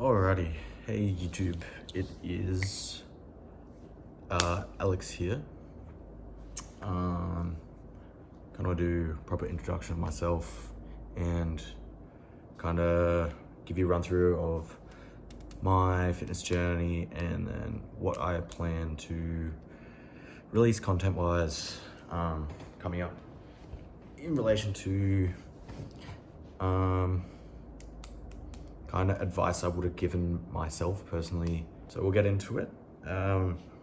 Alrighty, hey YouTube, it is Alex here. Kind of do a proper introduction of myself and kind of give you a run through of my fitness journey and then what I plan to release content wise coming up in relation to kind of advice I would have given myself personally. So we'll get into it.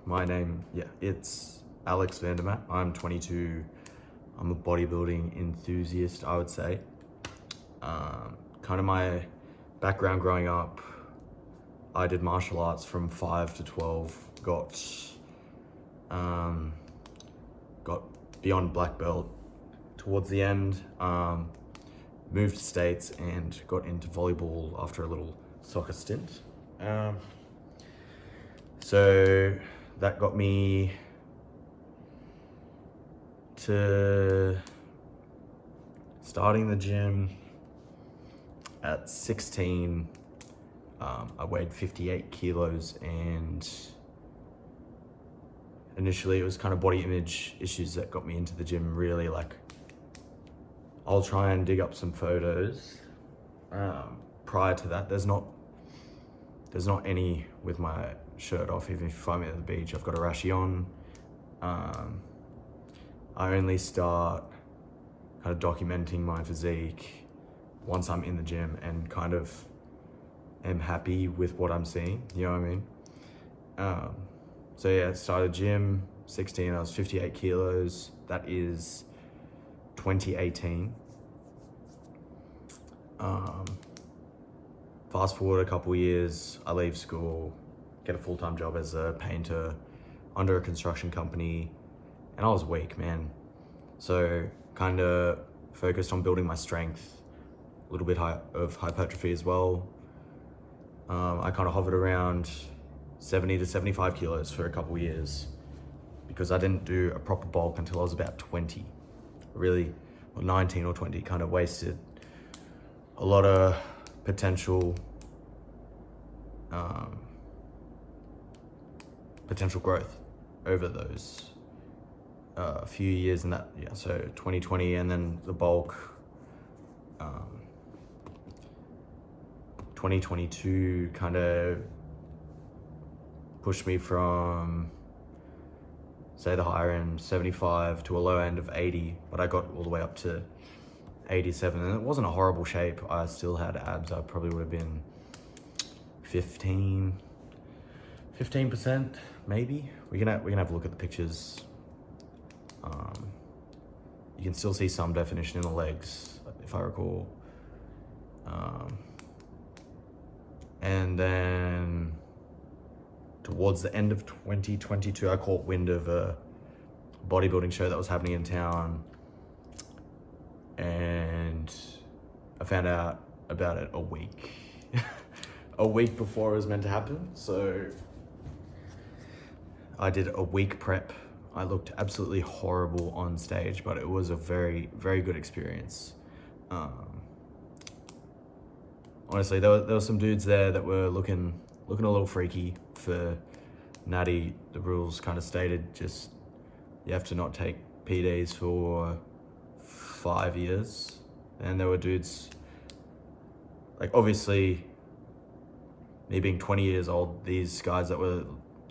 My name, it's Alex Vandermaat. I'm 22. I'm a bodybuilding enthusiast, I would say. Kind of my background growing up, I did martial arts from 5 to 12, got beyond black belt towards the end, moved to States and got into volleyball after a little soccer stint. So that got me to starting the gym at 16. I weighed 58 kilos and initially it was kind of body image issues that got me into the gym really. Like, I'll try and dig up some photos. Prior to that, there's not any with my shirt off. Even if you find me at the beach, I've got a rashi on. I only start kind of documenting my physique once I'm in the gym and kind of am happy with what I'm seeing, you know what I mean? So yeah, started gym, 16, I was 58 kilos. That is 2018. Fast forward a couple years, I leave school, get a full-time job as a painter under a construction company, and I was weak, man. So kind of focused on building my strength, a little bit of hypertrophy as well. I kind of hovered around 70 to 75 kilos for a couple years because I didn't do a proper bulk until I was about 20. Really, or 19 or 20, kind of wasted a lot of potential growth over those few years in that, so 2020 and then the bulk 2022 kind of pushed me from, say, the higher end 75 to a low end of 80, but I got all the way up to 87, and it wasn't a horrible shape. I still had abs. I probably would have been 15%, maybe. We can have a look at the pictures. You can still see some definition in the legs, if I recall. And then towards the end of 2022, I caught wind of a bodybuilding show that was happening in town, and I found out about it a week before it was meant to happen. So I did a week prep. I looked absolutely horrible on stage, but it was a very, very good experience. Honestly, there were some dudes there that were looking a little freaky for Natty. The rules kind of stated just you have to not take PDs for 5 years. And there were dudes, like, obviously, me being 20 years old, these guys that were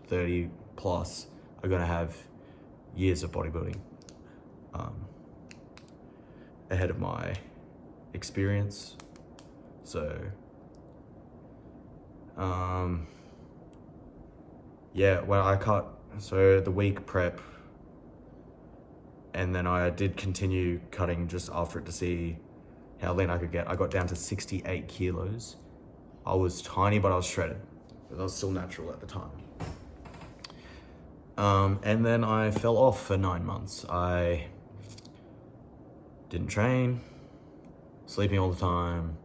30 plus are gonna have years of bodybuilding ahead of my experience. So when I cut, so the week prep, and then I did continue cutting just after it to see how lean I could get. I got down to 68 kilos. I was tiny, but I was shredded, but I was still natural at the time. And then I fell off for 9 months. I didn't train, sleeping all the time,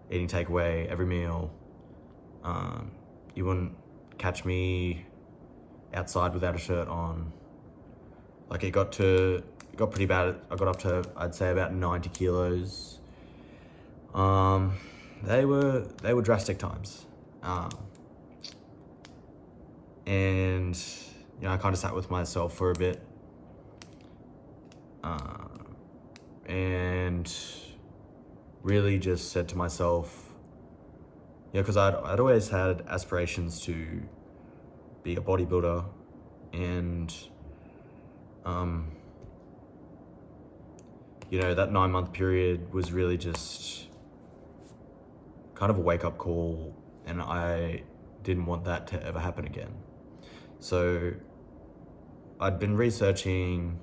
eating takeaway every meal. You wouldn't catch me outside without a shirt on. Like, it got pretty bad. I got up to, I'd say, about 90 kilos. they were drastic times. And I kind of sat with myself for a bit, and really just said to myself, because I'd always had aspirations to be a bodybuilder, and that 9-month period was really just kind of a wake-up call, and I didn't want that to ever happen again. So I'd been researching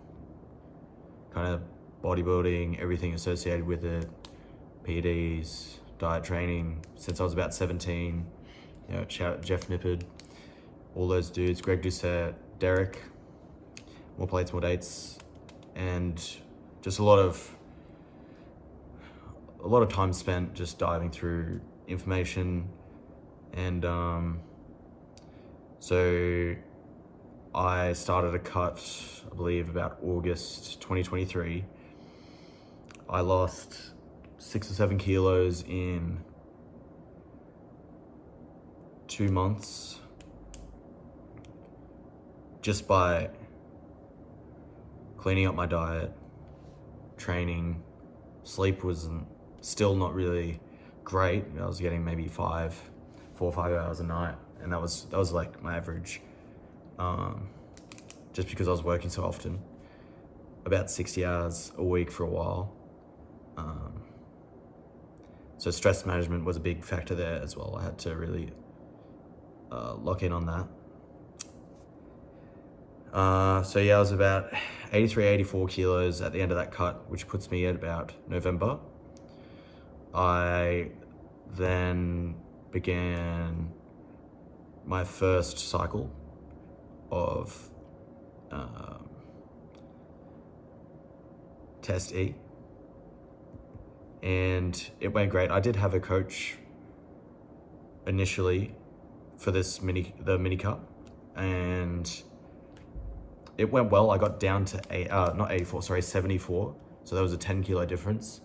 kind of bodybuilding, everything associated with it, PEDs, diet training, since I was about 17. Shout out Jeff Nippard, all those dudes, Greg Doucette, Derek, More Plates, More Dates, and just a lot of time spent just diving through information. And so I started a cut, I believe about August 2023. I lost 6 or 7 kilos in 2 months just by cleaning up my diet, training. Sleep was still not really great. I was getting maybe 4 or 5 hours a night, and that was like my average, just because I was working so often, about 60 hours a week for a while. So stress management was a big factor there as well. I had to really lock in on that. So I was about 83, 84 kilos at the end of that cut, which puts me at about November. I then began my first cycle of Test E, and it went great. I did have a coach initially for the mini cut, and it went well. I got down to 74. So that was a 10 kilo difference.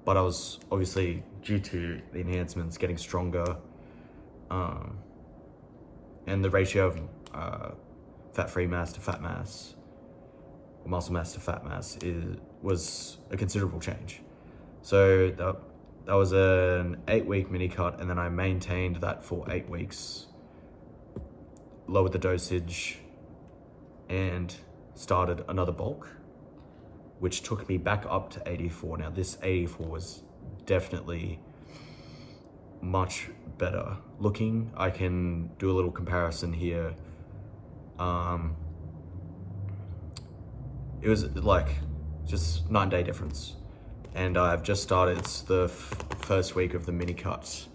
But I was obviously, due to the enhancements, getting stronger. And the ratio of fat-free mass to fat mass, or muscle mass to fat mass, was a considerable change. So that was an 8-week mini cut, and then I maintained that for 8 weeks, lowered the dosage, and started another bulk, which took me back up to 84. Now this 84 was definitely much better looking. I can do a little comparison here. It was like just 9-day difference, and I've just started. It's the first week of the mini cut.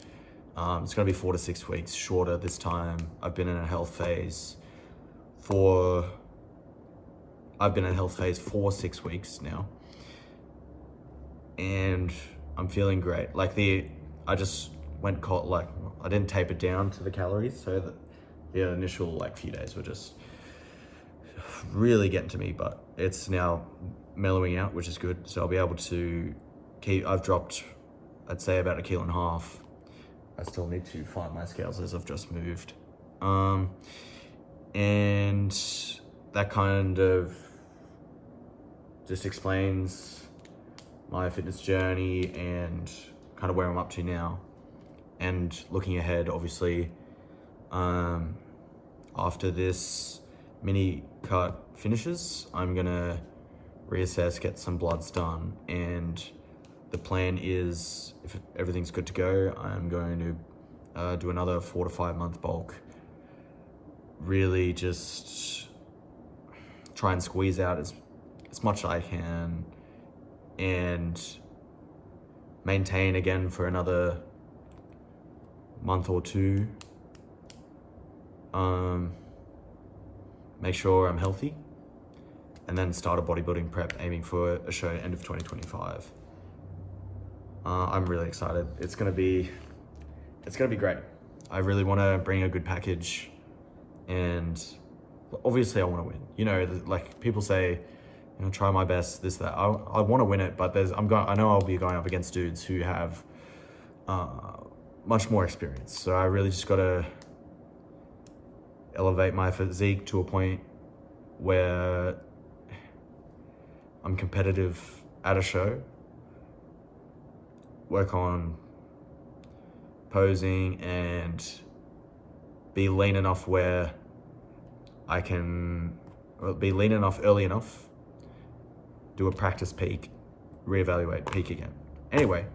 It's gonna be 4 to 6 weeks shorter this time. I've been in a health phase for 6 weeks now, and I'm feeling great. I just went cold, I didn't tape it down to the calories, so that the initial few days were just really getting to me, but it's now mellowing out, which is good. So I'll be able to I've dropped, I'd say, about 1.5 kilos. I still need to find my scales as I've just moved. And that kind of just explains my fitness journey and kind of where I'm up to now. And looking ahead, obviously, after this mini cut finishes, I'm gonna reassess, get some bloods done, and the plan is, if everything's good to go, I'm going to do another 4 to 5 month bulk. Really just try and squeeze out as much as I can, and maintain again for another month or 2. Make sure I'm healthy, and then start a bodybuilding prep, aiming for a show end of 2025. I'm really excited. It's gonna be great. I really want to bring a good package, and obviously I want to win. People say, try my best, this, that. I want to win it, but I know I'll be going up against dudes who have much more experience. So I really just got to elevate my physique to a point where I'm competitive at a show, work on posing, and be lean enough where I can be lean enough early enough, do a practice peak, reevaluate, peak again. Anyway,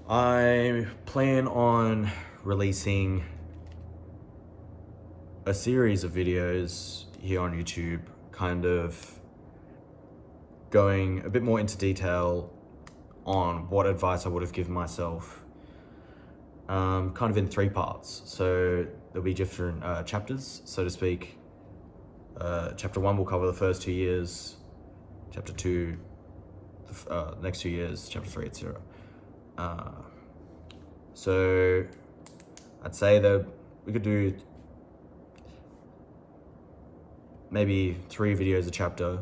I plan on releasing a series of videos here on YouTube, kind of going a bit more into detail on what advice I would have given myself, kind of in 3 parts. So there'll be different chapters, so to speak. Chapter 1 will cover the first 2 years, chapter 2, the next 2 years, chapter 3, etc. So I'd say that we could do maybe 3 videos a chapter,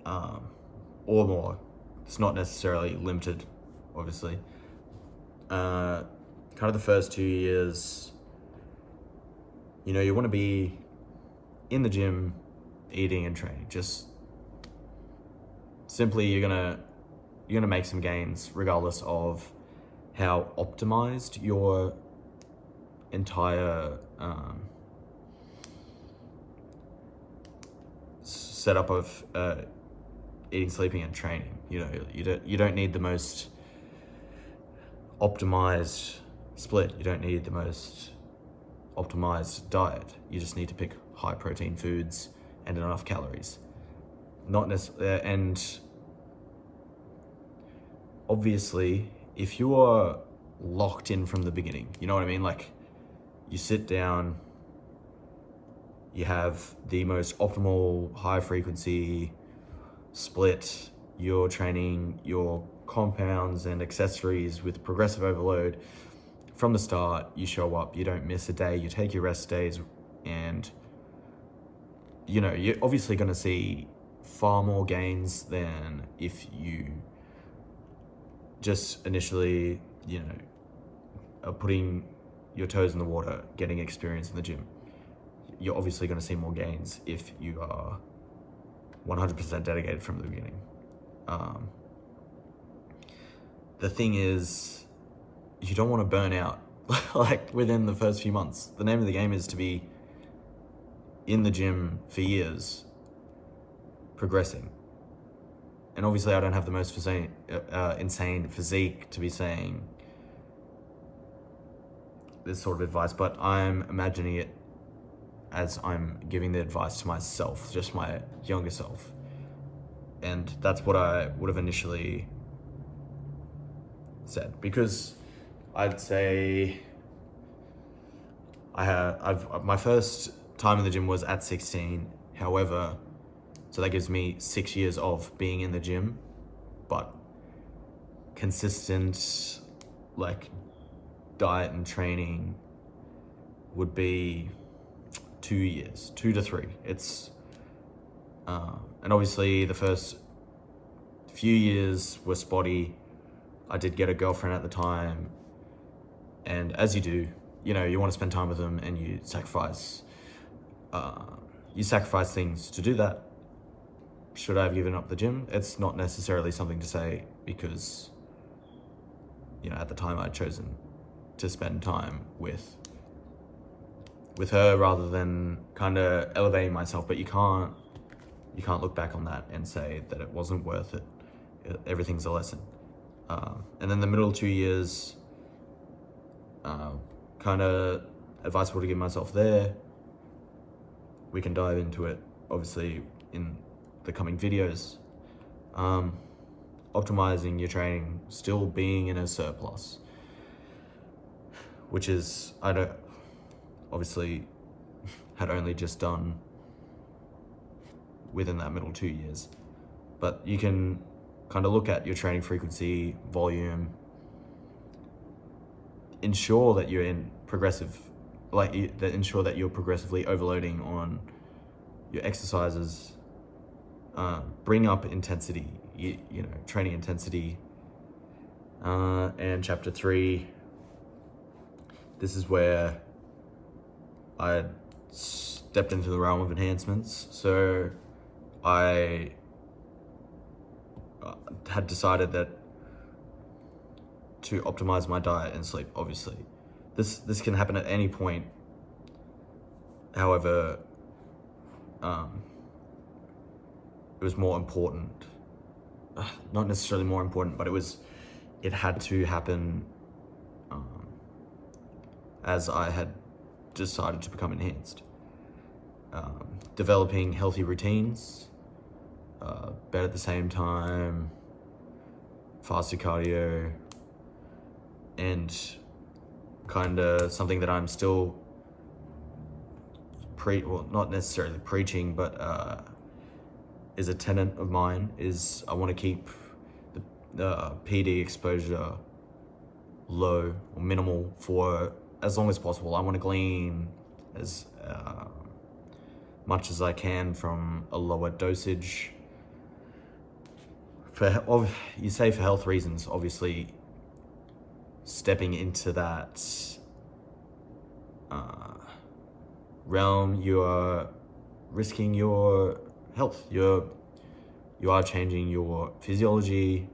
or more. It's not necessarily limited, obviously. Kind of the first 2 years, you know, you want to be in the gym, eating and training. Just simply, you're gonna make some gains regardless of how optimized your entire setup of eating, sleeping, and training. You know, you don't need the most optimized split. You don't need the most optimized diet. You just need to pick high protein foods and enough calories. Not necessarily, and obviously, if you are locked in from the beginning, you know what I mean? Like, you sit down, you have the most optimal high frequency split, you're training your compounds and accessories with progressive overload from the start. You show up, you don't miss a day, you take your rest days, and you know, you're obviously going to see far more gains than if you just initially, you know, are putting your toes in the water, getting experience in the gym. You're obviously going to see more gains if you are 100% dedicated from the beginning. The thing is, you don't want to burn out like within the first few months. The name of the game is to be in the gym for years, progressing. And obviously I don't have the most insane physique to be saying this sort of advice, but I'm imagining it as I'm giving the advice to myself, just my younger self. And that's what I would have initially said, because I'd say my first time in the gym was at 16. However, so that gives me 6 years of being in the gym, but consistent, like, diet and training would be 2 years, 2 to 3. It's, and obviously the first few years were spotty. I did get a girlfriend at the time, and as you do, you know, you want to spend time with them, and you sacrifice things to do that. Should I have given up the gym? It's not necessarily something to say, because, you know, at the time I'd chosen to spend time with her rather than kind of elevating myself. But you can't look back on that and say that it wasn't worth it. Everything's a lesson. And then the middle 2 years, kind of advice I would have given myself there. We can dive into it, obviously, in the coming videos. Optimizing your training, still being in a surplus, which is, obviously had only just done within that middle 2 years. But you can kind of look at your training frequency, volume, ensure that you're in progressive, ensure that you're progressively overloading on your exercises, bring up intensity, you know, training intensity, And chapter 3, this is where I stepped into the realm of enhancements. So I had decided that to optimize my diet and sleep, obviously. This can happen at any point. However, it was more important, not necessarily more important, but it had to happen as I had decided to become enhanced. Developing healthy routines, bed at the same time, faster cardio, and kind of something that I'm still not necessarily preaching, but is a tenet of mine, is I want to keep the PD exposure low or minimal for as long as possible. I want to glean as much as I can from a lower dosage. You say for health reasons, obviously stepping into that realm, you are risking your health. You are changing your physiology.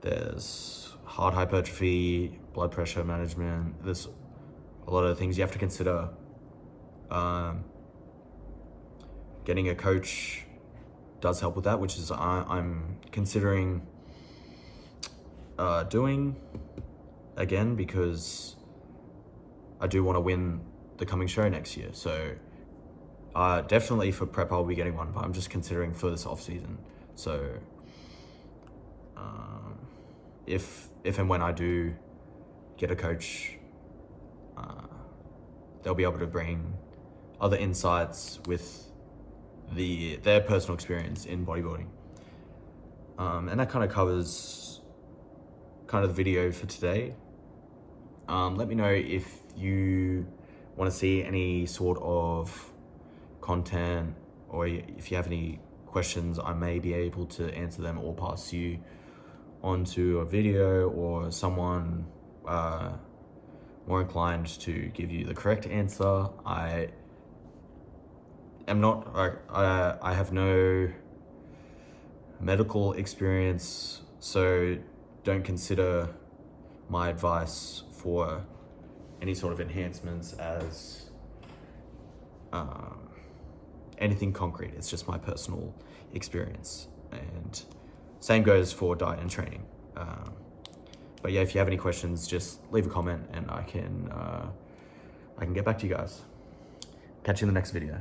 There's heart hypertrophy, blood pressure management. There's a lot of things you have to consider. Getting a coach does help with that, which is I'm considering doing again, because I do want to win the coming show next year. So definitely for prep I'll be getting one, but I'm just considering for this off season. So if and when I do get a coach, they'll be able to bring other insights with their personal experience in bodybuilding. And that kind of covers kind of the video for today. Let me know if you want to see any sort of content, or if you have any questions, I may be able to answer them or pass you onto a video or someone more inclined to give you the correct answer. I have no medical experience, so don't consider my advice for any sort of enhancements as anything concrete. It's just my personal experience, and same goes for diet and training. But yeah, if you have any questions, just leave a comment and I can get back to you guys. Catch you in the next video.